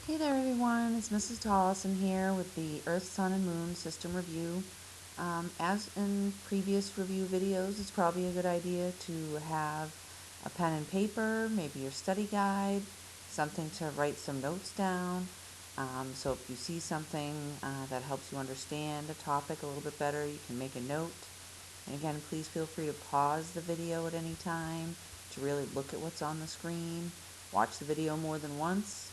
Hey there everyone, it's Mrs. Tollison here with the Earth, Sun, and Moon System Review. As in previous review videos, it's probably a good idea to have a pen and paper, maybe your study guide, something to write some notes down. So if you see something that helps you understand a topic a little bit better, you can make a note. And again, please feel free to pause the video at any time to really look at what's on the screen. Watch the video more than once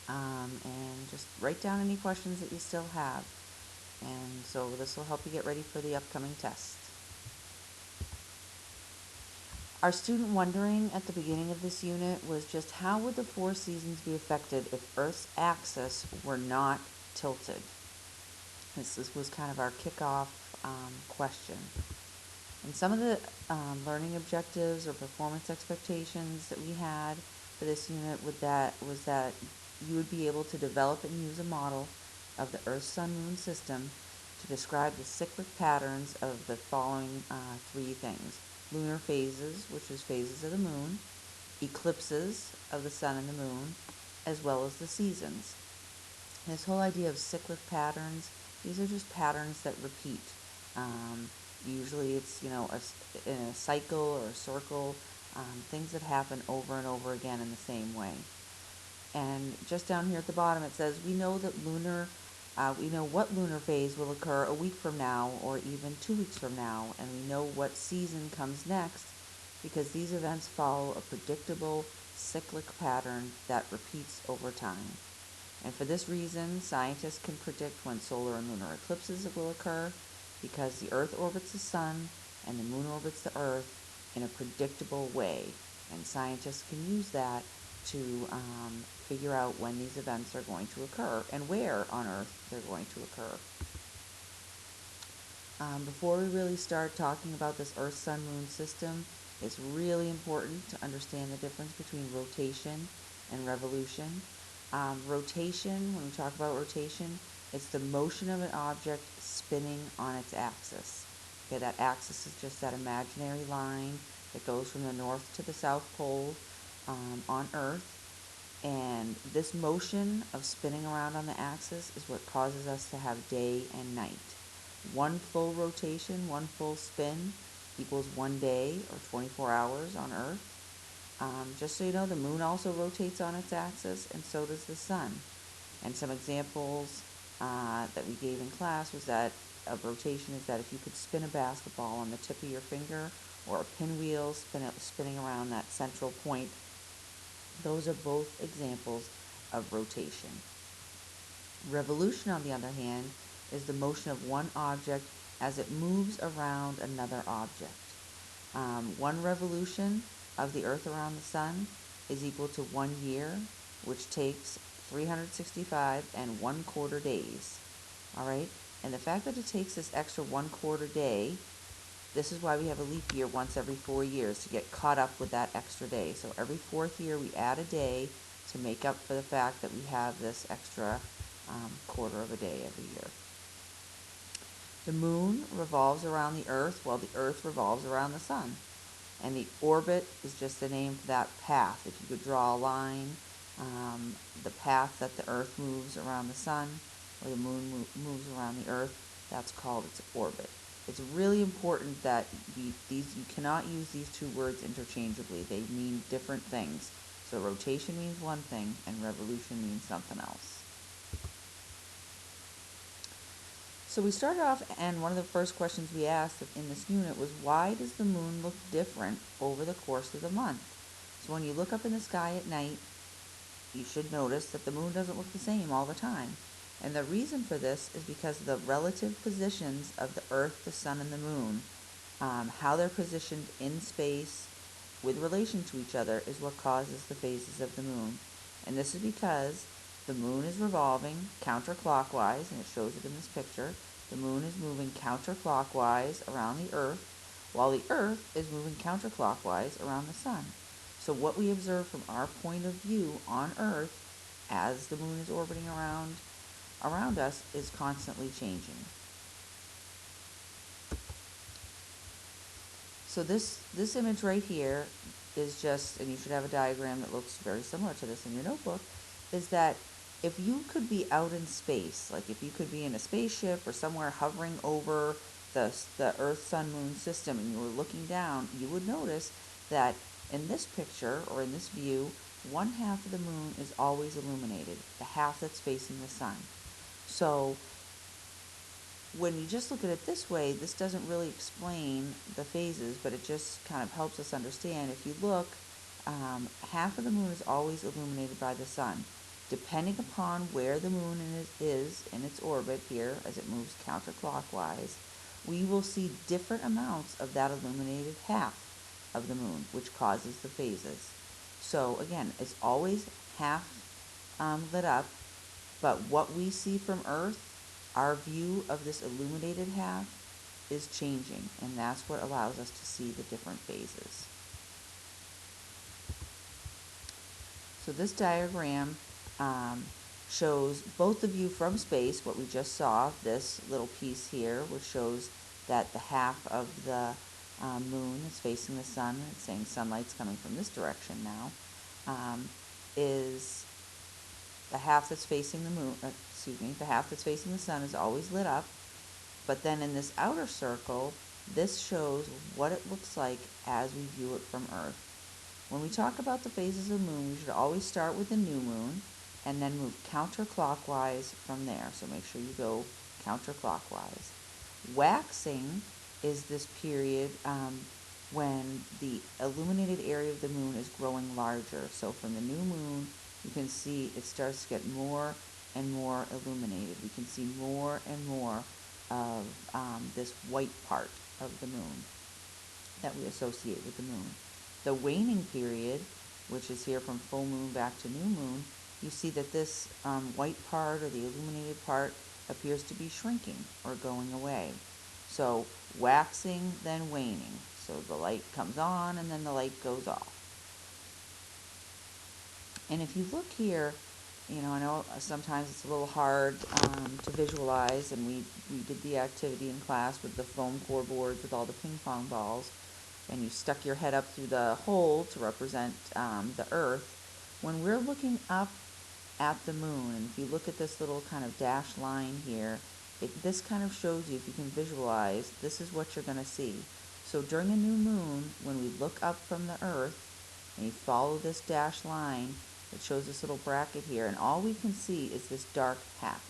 and just write down any questions that you still have. And so this will help you get ready for the upcoming test. Our student wondering at the beginning of this unit was just how would the four seasons be affected if Earth's axis were not tilted? This was kind of our kickoff question. And some of the learning objectives or performance expectations that we had for this unit was that you would be able to develop and use a model of the Earth, Sun, Moon system to describe the cyclic patterns of the following three things: lunar phases, which is phases of the moon, eclipses of the sun and the moon, as well as the seasons. This whole idea of cyclic patterns, these are just patterns that repeat. Um, Usually it's, in a cycle or a circle, things that happen over and over again in the same way. And just down here at the bottom it says, we know what lunar phase will occur a week from now or even 2 weeks from now, and we know what season comes next because these events follow a predictable cyclic pattern that repeats over time. And for this reason, scientists can predict when solar and lunar eclipses will occur because the Earth orbits the Sun and the Moon orbits the Earth in a predictable way. And scientists can use that to figure out when these events are going to occur and where on Earth they're going to occur. Before we really start talking about this Earth, Sun, Moon system, it's really important to understand the difference between rotation and revolution. Rotation, when we talk about rotation, it's the motion of an object spinning on its axis. Okay, that axis is just that imaginary line that goes from the north to the south pole on Earth. And this motion of spinning around on the axis is what causes us to have day and night. One full rotation, one full spin equals 1 day or 24 hours on Earth. Just so you know, the moon also rotates on its axis, and so does the sun. And some examples that we gave in class was that of rotation is that if you could spin a basketball on the tip of your finger or a pinwheel spinning around that central point, those are both examples of rotation. Revolution, on the other hand, is the motion of one object as it moves around another object. One revolution of the Earth around the Sun is equal to 1 year, which takes 365 and 1/4 days. All right, and the fact that it takes this extra 1/4 day, this is why we have a leap year once every 4 years to get caught up with that extra day. So every fourth year we add a day to make up for the fact that we have this extra quarter of a day every year. The moon revolves around the Earth while the Earth revolves around the Sun. And the orbit is just the name for that path. If you could draw a line, the path that the Earth moves around the Sun or the moon moves around the Earth, that's called its orbit. It's really important that you cannot use these two words interchangeably. They mean different things. So rotation means one thing and revolution means something else. So we started off, and one of the first questions we asked in this unit was, why does the moon look different over the course of the month? So when you look up in the sky at night, you should notice that the moon doesn't look the same all the time. And the reason for this is because of the relative positions of the Earth, the Sun, and the moon. How they're positioned in space with relation to each other is what causes the phases of the moon. And this is because the moon is revolving counterclockwise, and it shows it in this picture. The moon is moving counterclockwise around the Earth, while the Earth is moving counterclockwise around the Sun. So what we observe from our point of view on Earth as the moon is orbiting around us is constantly changing. So this image right here is just, and you should have a diagram that looks very similar to this in your notebook, is that if you could be out in space, like if you could be in a spaceship or somewhere hovering over the Earth, Sun, Moon system and you were looking down, you would notice that in this picture or in this view, one half of the moon is always illuminated, the half that's facing the sun. So when you just look at it this way, this doesn't really explain the phases, but it just kind of helps us understand. If you look, half of the moon is always illuminated by the sun. Depending upon where the moon is in its orbit here, as it moves counterclockwise, we will see different amounts of that illuminated half of the moon, which causes the phases. So again, it's always half lit up, but what we see from Earth, our view of this illuminated half, is changing, and that's what allows us to see the different phases. So this diagram shows both the view from space, what we just saw, this little piece here, which shows that the half of the moon is facing the sun, it's saying sunlight's coming from this direction now, is the half that's facing the moon, the half that's facing the sun is always lit up, but then in this outer circle, this shows what it looks like as we view it from Earth. When we talk about the phases of the moon, we should always start with the new moon and then move counterclockwise from there. So make sure you go counterclockwise. Waxing is this period when the illuminated area of the moon is growing larger. So from the new moon, you can see it starts to get more and more illuminated. We can see more and more of this white part of the moon that we associate with the moon. The waning period, which is here from full moon back to new moon, you see that this white part or the illuminated part appears to be shrinking or going away. So waxing, then waning. So the light comes on and then the light goes off. And if you look here, I know sometimes it's a little hard to visualize, and we did the activity in class with the foam core boards with all the ping pong balls, and you stuck your head up through the hole to represent the Earth. When we're looking up at the moon, and if you look at this little kind of dashed line here, this kind of shows you, if you can visualize, this is what you're going to see. So during a new moon, when we look up from the Earth, and you follow this dashed line, it shows this little bracket here, and all we can see is this dark half.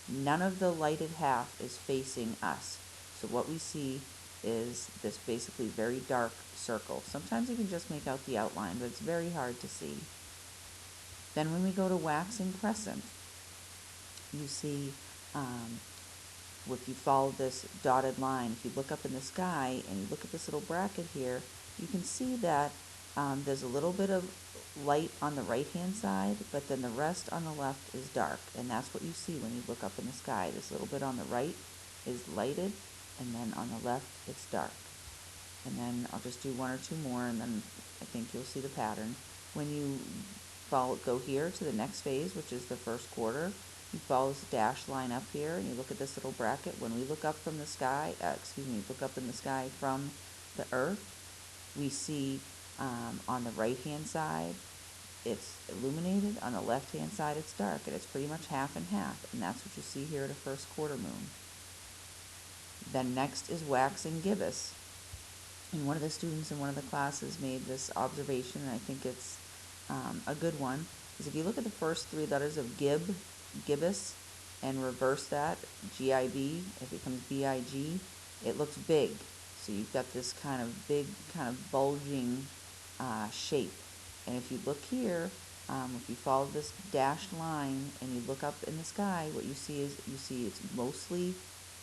None of the lighted half is facing us. So what we see is this basically very dark circle. Sometimes you can just make out the outline, but it's very hard to see. Then when we go to waxing crescent, you see, if you follow this dotted line, if you look up in the sky and you look at this little bracket here, you can see that there's a little bit of light on the right hand side, but then the rest on the left is dark, and that's what you see when you look up in the sky. This little bit on the right is lighted, and then on the left it's dark. And then I'll just do one or two more, and then I think you'll see the pattern. When you go here to the next phase, which is the first quarter, you follow this dashed line up here, and you look at this little bracket. When we look up from the sky, look up in the sky from the Earth, we see on the right hand side it's illuminated, on the left hand side it's dark, and it's pretty much half and half, and that's what you see here at a first quarter moon. Then next is waxing gibbous, and one of the students in one of the classes made this observation, and I think it's a good one, is if you look at the first three letters of gibbous, and reverse that, G-I-B, it becomes B-I-G, it looks big. So you've got this kind of big, kind of bulging shape. And if you look here, if you follow this dashed line and you look up in the sky, what you see is it's mostly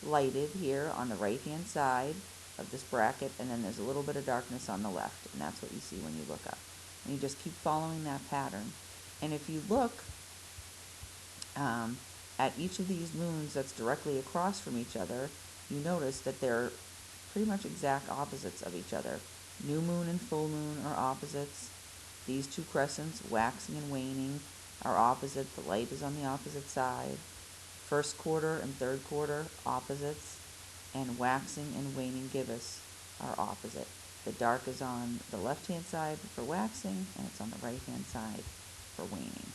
lighted here on the right hand side of this bracket, and then there's a little bit of darkness on the left, and that's what you see when you look up. And you just keep following that pattern. And if you look at each of these moons that's directly across from each other, you notice that they're pretty much exact opposites of each other. New moon and full moon are opposites. These two crescents, waxing and waning, are opposite. The light is on the opposite side. First quarter and third quarter, opposites. And waxing and waning gibbous are opposite. The dark is on the left-hand side for waxing, and it's on the right-hand side for waning.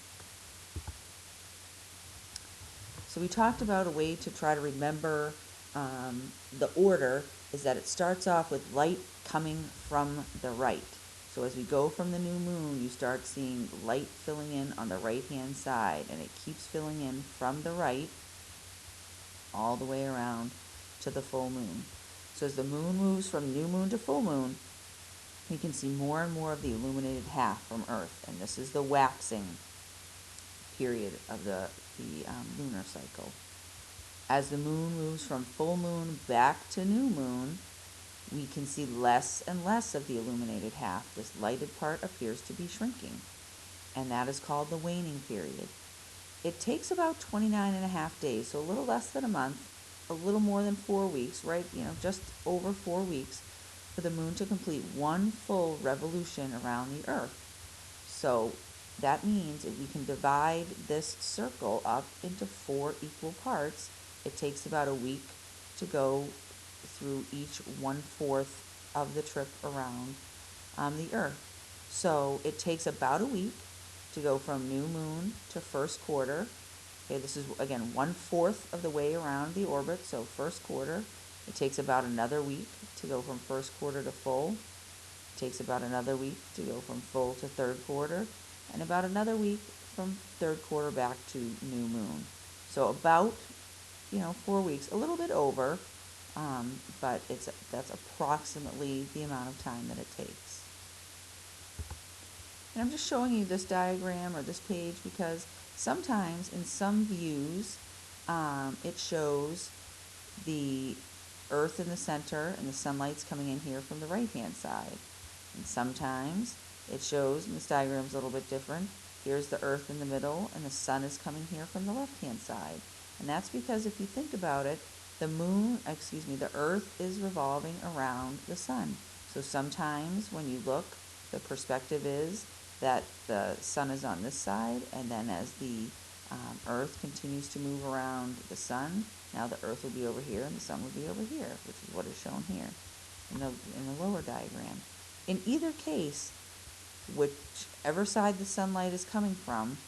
So we talked about a way to try to remember the order is that it starts off with light coming from the right. So as we go from the new moon, you start seeing light filling in on the right-hand side, and it keeps filling in from the right all the way around to the full moon. So as the moon moves from new moon to full moon, we can see more and more of the illuminated half from Earth, and this is the waxing period of the lunar cycle. As the moon moves from full moon back to new moon, we can see less and less of the illuminated half. This lighted part appears to be shrinking, and that is called the waning period. It takes about 29 and a half days, so a little less than a month, a little more than 4 weeks, right? Just over 4 weeks for the moon to complete one full revolution around the Earth. So that means if we can divide this circle up into 4 equal parts, it takes about a week to go through each 1/4 of the trip around the Earth. So it takes about a week to go from new moon to first quarter. Okay, this is again 1/4 of the way around the orbit, so first quarter. It takes about another week to go from first quarter to full. It takes about another week to go from full to third quarter, and about another week from third quarter back to new moon. So about 4 weeks, a little bit over, but that's approximately the amount of time that it takes. And I'm just showing you this diagram or this page because sometimes in some views it shows the Earth in the center and the sunlight's coming in here from the right hand side. And sometimes it shows, and this diagram is a little bit different, here's the Earth in the middle and the sun is coming here from the left hand side. And that's because if you think about it, the Earth is revolving around the sun. So sometimes when you look, the perspective is that the sun is on this side, and then as the Earth continues to move around the sun, now the Earth will be over here and the sun will be over here, which is what is shown here in the lower diagram. In either case, whichever side the sunlight is coming from,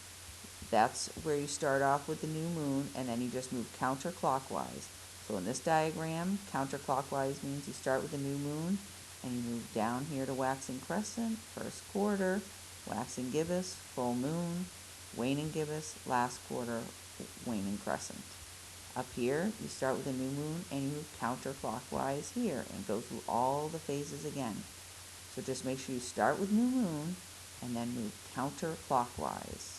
that's where you start off with the new moon, and then you just move counterclockwise. So in this diagram, counterclockwise means you start with the new moon, and you move down here to waxing crescent, first quarter, waxing gibbous, full moon, waning gibbous, last quarter, waning crescent. Up here, you start with a new moon, and you move counterclockwise here, and go through all the phases again. So just make sure you start with new moon, and then move counterclockwise.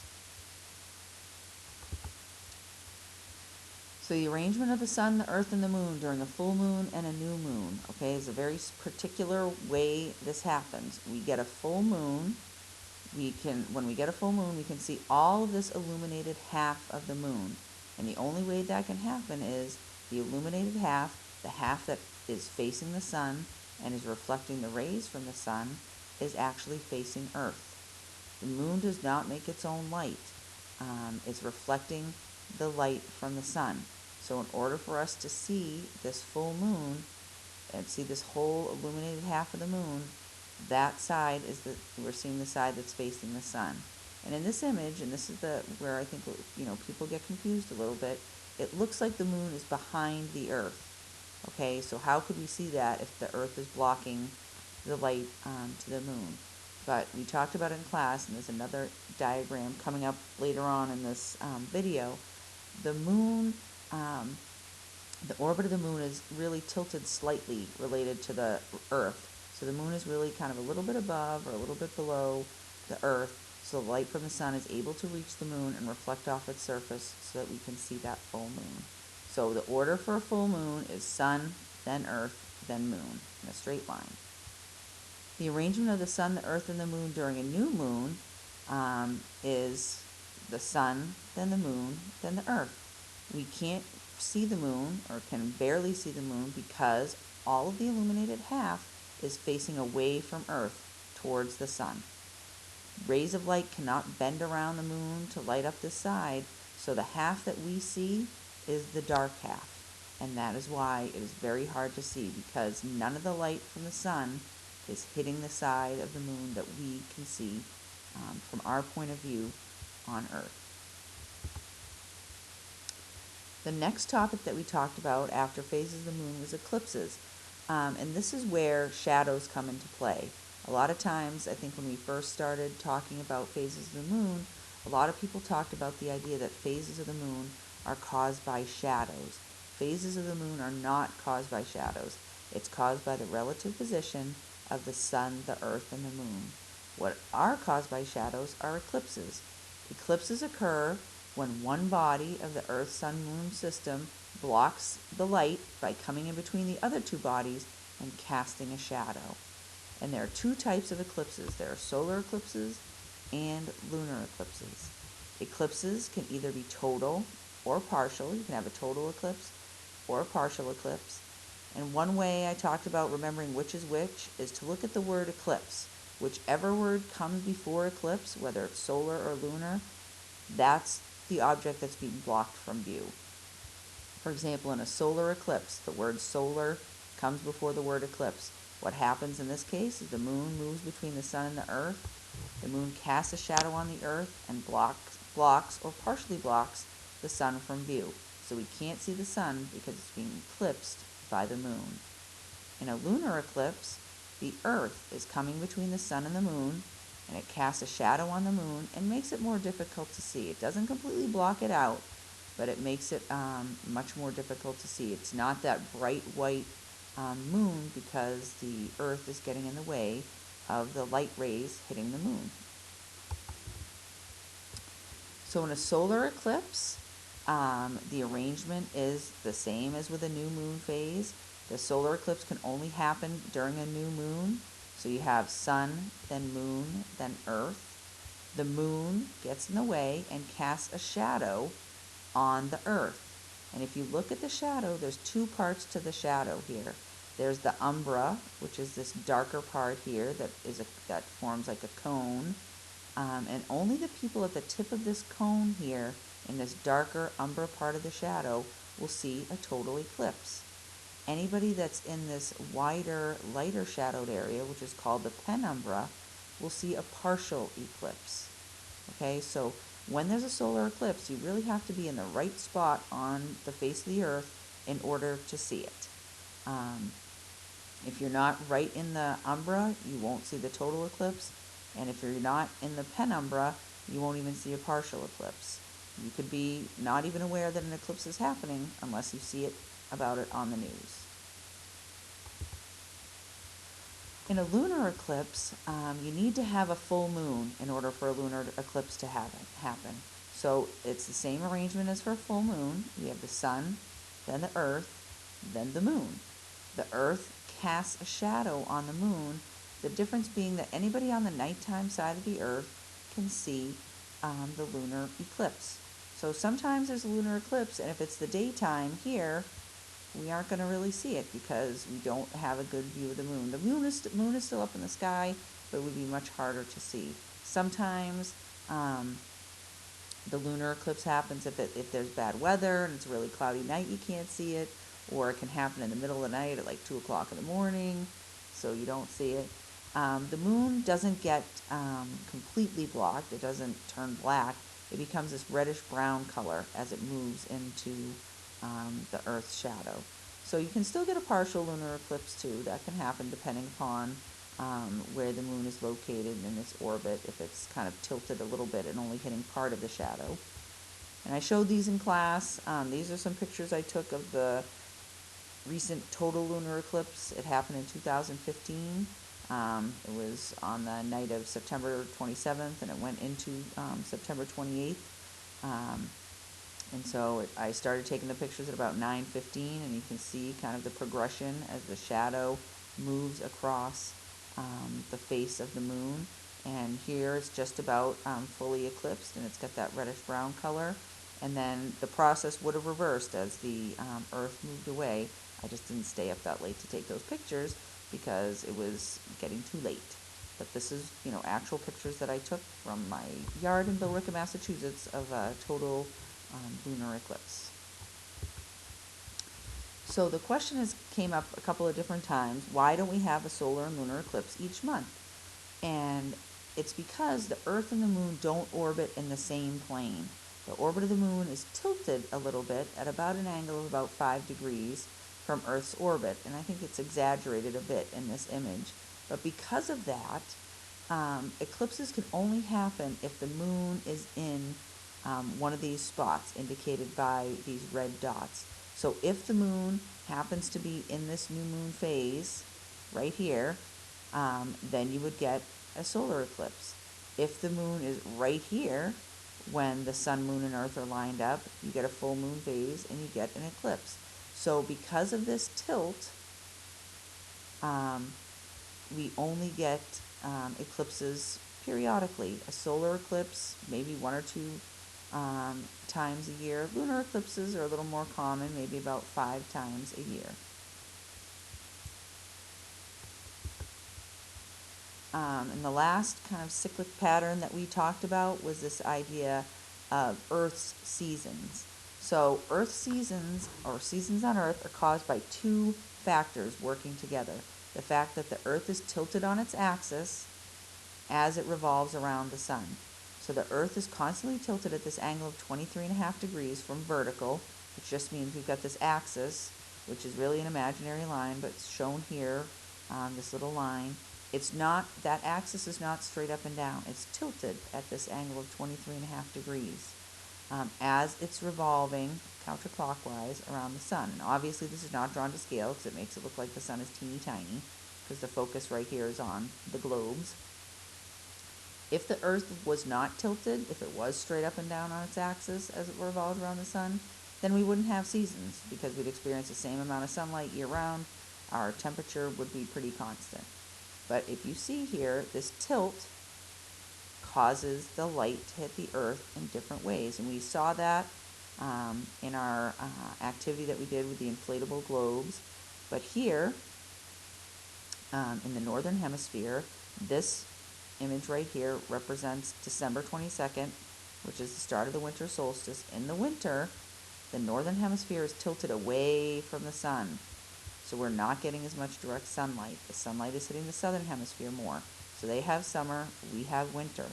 So the arrangement of the sun, the earth, and the moon during a full moon and a new moon, okay, is a very particular way this happens. We get a full moon. When we get a full moon, we can see all of this illuminated half of the moon. And the only way that can happen is the illuminated half, the half that is facing the sun and is reflecting the rays from the sun, is actually facing Earth. The moon does not make its own light. It's reflecting the light from the sun. So in order for us to see this full moon and see this whole illuminated half of the moon, that side we're seeing the side that's facing the sun. And in this image, and this is where I think people get confused a little bit, it looks like the moon is behind the Earth. Okay, so how could we see that if the Earth is blocking the light to the moon? But we talked about it in class, and there's another diagram coming up later on in this video. The moon, the orbit of the moon is really tilted slightly related to the Earth. So the moon is really kind of a little bit above or a little bit below the Earth, so the light from the sun is able to reach the moon and reflect off its surface so that we can see that full moon. So the order for a full moon is sun, then Earth, then moon, in a straight line. The arrangement of the sun, the Earth, and the moon during a new moon is the sun, then the moon, then the Earth. We can't see the moon, or can barely see the moon, because all of the illuminated half is facing away from Earth towards the sun. Rays of light cannot bend around the moon to light up this side, so the half that we see is the dark half. And that is why it is very hard to see, because none of the light from the sun is hitting the side of the moon that we can see from our point of view on Earth. The next topic that we talked about after phases of the moon was eclipses. And this is where shadows come into play. A lot of times, I think when we first started talking about phases of the moon, a lot of people talked about the idea that phases of the moon are caused by shadows. Phases of the moon are not caused by shadows. It's caused by the relative position of the sun, the earth, and the moon. What are caused by shadows are eclipses. Eclipses occur when one body of the Earth-Sun-Moon system blocks the light by coming in between the other two bodies and casting a shadow. And there are two types of eclipses. There are solar eclipses and lunar eclipses. Eclipses can either be total or partial. You can have a total eclipse or a partial eclipse. And one way I talked about remembering which is which is to look at the word eclipse. Whichever word comes before eclipse, whether it's solar or lunar, that's the object that's being blocked from view. For example, in a solar eclipse, the word solar comes before the word eclipse. What happens in this case is the moon moves between the sun and the earth. The moon casts a shadow on the earth and blocks or partially blocks the sun from view. So we can't see the sun because it's being eclipsed by the moon. In a lunar eclipse, the earth is coming between the sun and the moon, and it casts a shadow on the moon and makes it more difficult to see. It doesn't completely block it out, but it makes it much more difficult to see. It's not that bright white moon because the earth is getting in the way of the light rays hitting the moon. So in a solar eclipse, the arrangement is the same as with a new moon phase. The solar eclipse can only happen during a new moon. So you have sun, then moon, then earth. The moon gets in the way and casts a shadow on the earth. And if you look at the shadow, there's two parts to the shadow here. There's the umbra, which is this darker part here that forms like a cone. And only the people at the tip of this cone here, in this darker umbra part of the shadow, will see a total eclipse. Anybody that's in this wider, lighter shadowed area, which is called the penumbra, will see a partial eclipse. Okay, so when there's a solar eclipse, you really have to be in the right spot on the face of the earth in order to see it. If you're not right in the umbra, you won't see the total eclipse. And if you're not in the penumbra, you won't even see a partial eclipse. You could be not even aware that an eclipse is happening unless you see about it on the news. In a lunar eclipse, you need to have a full moon in order for a lunar eclipse to happen. So it's the same arrangement as for a full moon. We have the sun, then the earth, then the moon. The earth casts a shadow on the moon, the difference being that anybody on the nighttime side of the earth can see the lunar eclipse. So sometimes there's a lunar eclipse, and if it's the daytime here, we aren't going to really see it because we don't have a good view of the moon. The moon is still up in the sky, but it would be much harder to see. Sometimes the lunar eclipse happens if there's bad weather and it's a really cloudy night, you can't see it, or it can happen in the middle of the night at like 2 o'clock in the morning, so you don't see it. The moon doesn't get completely blocked. It doesn't turn black. It becomes this reddish-brown color as it moves into the Earth's shadow. So you can still get a partial lunar eclipse too. That can happen depending upon where the moon is located in its orbit, if it's kind of tilted a little bit and only hitting part of the shadow. And I showed these in class. These are some pictures I took of the recent total lunar eclipse. It happened in 2015. It was on the night of September 27th, and it went into September 28th. And so I started taking the pictures at about 9:15, and you can see kind of the progression as the shadow moves across the face of the moon. And here it's just about fully eclipsed, and it's got that reddish-brown color. And then the process would have reversed as the Earth moved away. I just didn't stay up that late to take those pictures because it was getting too late. But this is, actual pictures that I took from my yard in Billerica, Massachusetts of a total lunar eclipse. So the question came up a couple of different times, why don't we have a solar and lunar eclipse each month? And it's because the Earth and the moon don't orbit in the same plane. The orbit of the moon is tilted a little bit at about an angle of about 5 degrees from Earth's orbit, and I think it's exaggerated a bit in this image. But because of that, eclipses can only happen if the moon is in one of these spots indicated by these red dots. So if the moon happens to be in this new moon phase right here, then you would get a solar eclipse. If the moon is right here, when the sun, moon, and earth are lined up, you get a full moon phase and you get an eclipse. So because of this tilt, we only get eclipses periodically. A solar eclipse, maybe 1 or 2 times a year. Lunar eclipses are a little more common, maybe about 5 times a year. And the last kind of cyclic pattern that we talked about was this idea of Earth's seasons. So Earth seasons, or seasons on Earth, are caused by 2 factors working together. The fact that the Earth is tilted on its axis as it revolves around the sun. So the Earth is constantly tilted at this angle of 23.5 degrees from vertical, which just means we've got this axis, which is really an imaginary line, but it's shown here on this little line. It's not, that axis is not straight up and down. It's tilted at this angle of 23.5 degrees as it's revolving counterclockwise around the sun. And obviously this is not drawn to scale because it makes it look like the sun is teeny tiny, because the focus right here is on the globes. If the Earth was not tilted, if it was straight up and down on its axis as it revolved around the sun, then we wouldn't have seasons because we'd experience the same amount of sunlight year round. Our temperature would be pretty constant. But if you see here, this tilt causes the light to hit the Earth in different ways. And we saw that in our activity that we did with the inflatable globes. But here, in the northern hemisphere, this image right here represents December 22nd, which is the start of the winter solstice. In the winter, the northern hemisphere is tilted away from the sun. So we're not getting as much direct sunlight. The sunlight is hitting the southern hemisphere more. So they have summer, we have winter.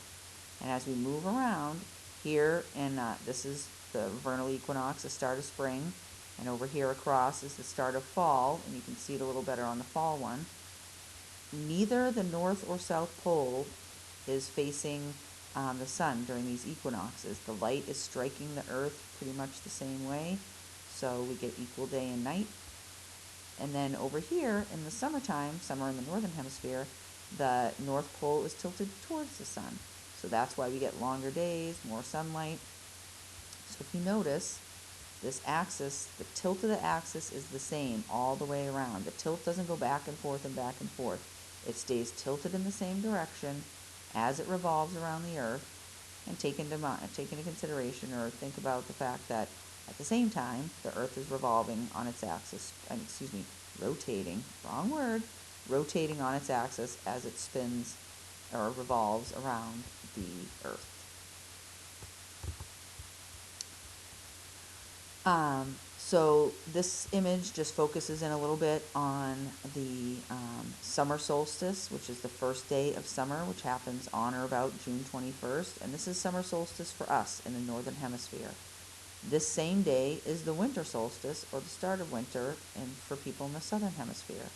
And as we move around, here, and this is the vernal equinox, the start of spring, and over here across is the start of fall, and you can see it a little better on the fall one. Neither the north or south pole is facing the sun during these equinoxes. The light is striking the Earth pretty much the same way, so we get equal day and night. And then over here in the summertime, summer in the northern hemisphere, the North Pole is tilted towards the sun. So that's why we get longer days, more sunlight. So if you notice, this axis, the tilt of the axis is the same all the way around. The tilt doesn't go back and forth and back and forth. It stays tilted in the same direction as it revolves around the Earth. And take into consideration, or think about the fact that at the same time, the Earth is revolving on its axis, rotating on its axis as it spins or revolves around the Earth. So this image just focuses in a little bit on the summer solstice, which is the first day of summer, which happens on or about June 21st. And this is summer solstice for us in the northern hemisphere. This same day is the winter solstice, or the start of winter, and for people in the southern hemisphere.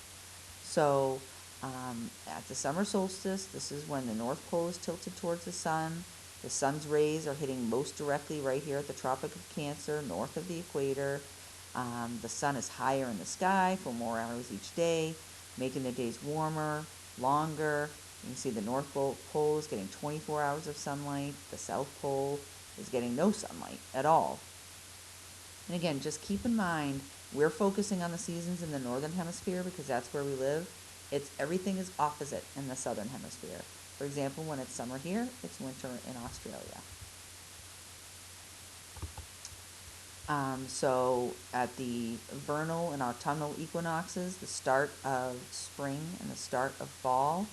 So at the summer solstice, this is when the North Pole is tilted towards the sun. The sun's rays are hitting most directly right here at the Tropic of Cancer, north of the equator. The sun is higher in the sky for more hours each day, making the days warmer, longer. You can see the North Pole is getting 24 hours of sunlight. The South Pole is getting no sunlight at all. And again, just keep in mind, we're focusing on the seasons in the northern hemisphere because that's where we live. Everything is opposite in the southern hemisphere. For example, when it's summer here, it's winter in Australia. So at the vernal and autumnal equinoxes, the start of spring and the start of fall,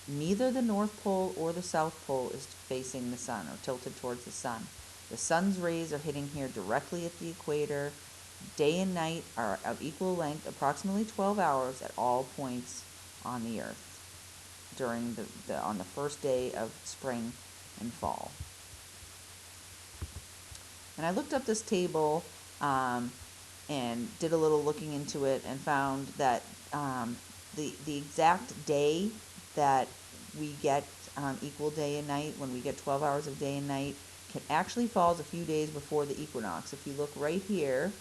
neither the North Pole or the South Pole is facing the sun or tilted towards the sun. The sun's rays are hitting here directly at the equator. Day and night are of equal length, approximately 12 hours at all points on the Earth during on the first day of spring and fall. And I looked up this table and did a little looking into it and found that the exact day that we get equal day and night, when we get 12 hours of day and night, can actually falls a few days before the equinox. If you look right here,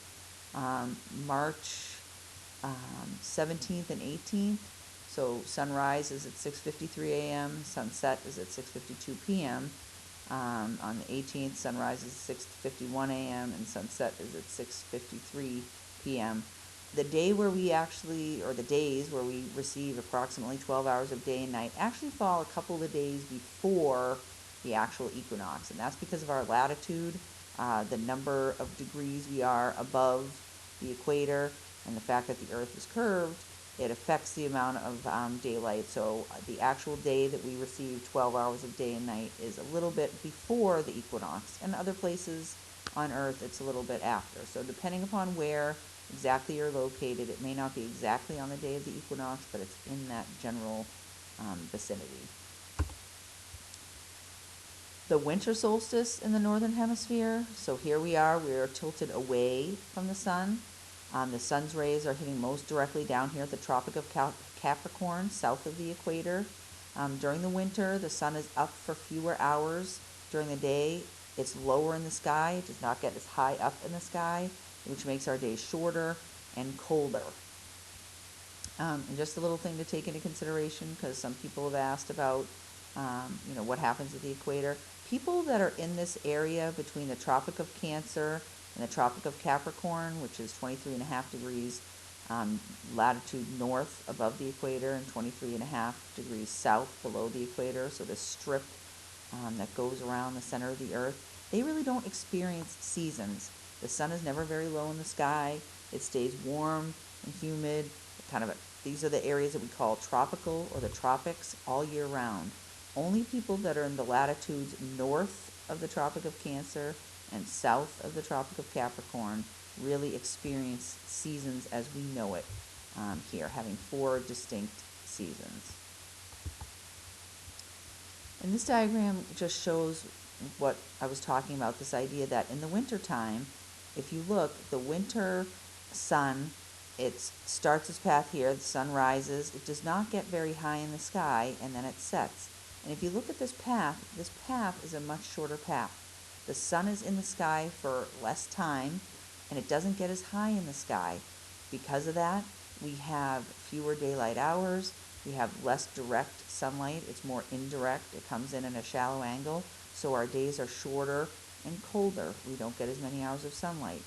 March 17th and 18th, so sunrise is at 6:53 a.m., sunset is at 6:52 p.m. On the 18th, sunrise is at 6:51 a.m. and sunset is at 6:53 p.m. The day where we actually, or the days where we receive approximately 12 hours of day and night, actually fall a couple of days before the actual equinox, and that's because of our latitude, the number of degrees we are above the equator, and the fact that the Earth is curved. It affects the amount of daylight. So the actual day that we receive 12 hours of day and night is a little bit before the equinox. And other places on Earth, it's a little bit after. So depending upon where exactly you're located, it may not be exactly on the day of the equinox, but it's in that general vicinity. The winter solstice in the northern hemisphere. So here we are tilted away from the sun. The sun's rays are hitting most directly down here at the Tropic of Capricorn, south of the equator. During the winter, the sun is up for fewer hours. During the day, it's lower in the sky. It does not get as high up in the sky, which makes our days shorter and colder. And just a little thing to take into consideration, because some people have asked about, what happens at the equator. People that are in this area between the Tropic of Cancer and the Tropic of Capricorn, which is 23.5 degrees latitude north above the equator and 23.5 degrees south below the equator, so this strip that goes around the center of the Earth, they really don't experience seasons. The sun is never very low in the sky. It stays warm and humid. These are the areas that we call tropical or the tropics all year round. Only people that are in the latitudes north of the Tropic of Cancer and south of the Tropic of Capricorn really experience seasons as we know it here, having 4 distinct seasons. And this diagram just shows what I was talking about, this idea that in the winter time, if you look, the winter sun, it starts its path here, the sun rises, it does not get very high in the sky, and then it sets. And if you look at this path is a much shorter path. The sun is in the sky for less time, and it doesn't get as high in the sky. Because of that, we have fewer daylight hours, we have less direct sunlight, it's more indirect, it comes in at a shallow angle, so our days are shorter and colder. We don't get as many hours of sunlight.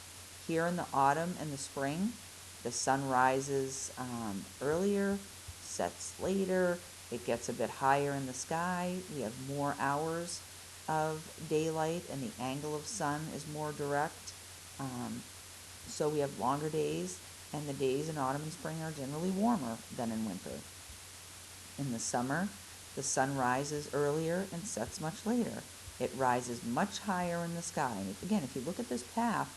Here in the autumn and the spring, the sun rises earlier, sets later, it gets a bit higher in the sky, we have more hours of daylight, and the angle of sun is more direct. So we have longer days, and the days in autumn and spring are generally warmer than in winter. In the summer, the sun rises earlier and sets much later. It rises much higher in the sky. And again, if you look at this path,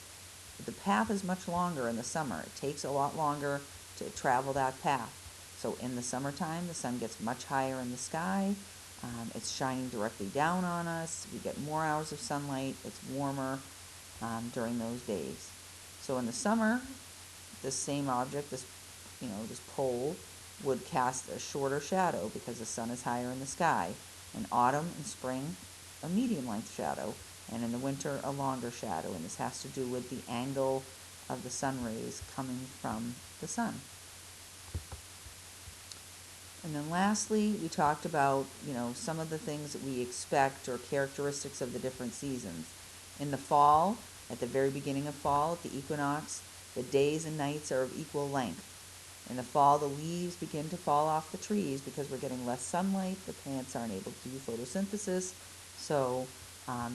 the path is much longer in the summer. It takes a lot longer to travel that path. So in the summertime, the sun gets much higher in the sky. It's shining directly down on us. We get more hours of sunlight. It's warmer during those days. So in the summer, this same object, this pole, would cast a shorter shadow because the sun is higher in the sky. In autumn and spring, a medium-length shadow, and in the winter, a longer shadow. And this has to do with the angle of the sun rays coming from the sun. And then lastly, we talked about, some of the things that we expect or characteristics of the different seasons. In the fall, at the very beginning of fall, at the equinox, the days and nights are of equal length. In the fall, the leaves begin to fall off the trees because we're getting less sunlight. The plants aren't able to do photosynthesis, so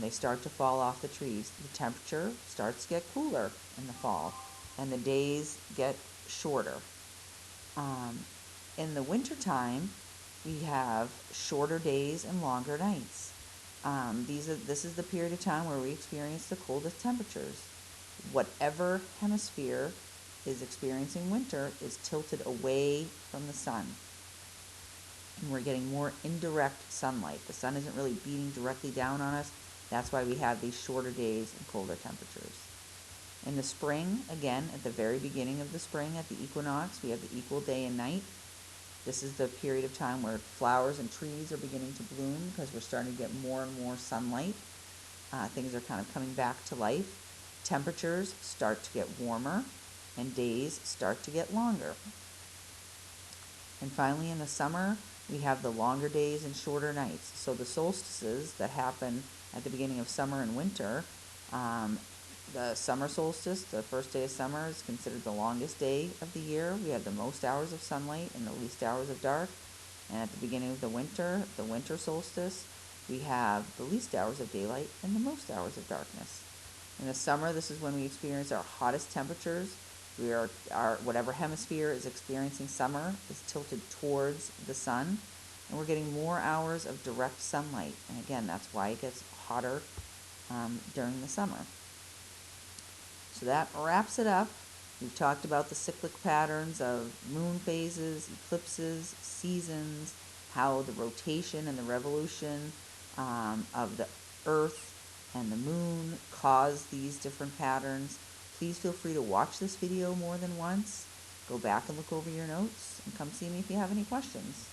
they start to fall off the trees. The temperature starts to get cooler in the fall, and the days get shorter. In the wintertime, we have shorter days and longer nights. This is the period of time where we experience the coldest temperatures. Whatever hemisphere is experiencing winter is tilted away from the sun. And we're getting more indirect sunlight. The sun isn't really beating directly down on us. That's why we have these shorter days and colder temperatures. In the spring, again, at the very beginning of the spring, at the equinox, we have the equal day and night. This is the period of time where flowers and trees are beginning to bloom because we're starting to get more and more sunlight. Things are kind of coming back to life. Temperatures start to get warmer and days start to get longer. And finally, in the summer, we have the longer days and shorter nights. So the solstices that happen at the beginning of summer and winter, the summer solstice, the first day of summer, is considered the longest day of the year. We have the most hours of sunlight and the least hours of dark. And at the beginning of the winter solstice, we have the least hours of daylight and the most hours of darkness. In the summer, this is when we experience our hottest temperatures. Our whatever hemisphere is experiencing summer is tilted towards the sun, and we're getting more hours of direct sunlight. And again, that's why it gets hotter during the summer. So that wraps it up. We've talked about the cyclic patterns of moon phases, eclipses, seasons, how the rotation and the revolution of the Earth and the moon cause these different patterns. Please feel free to watch this video more than once. Go back and look over your notes and come see me if you have any questions.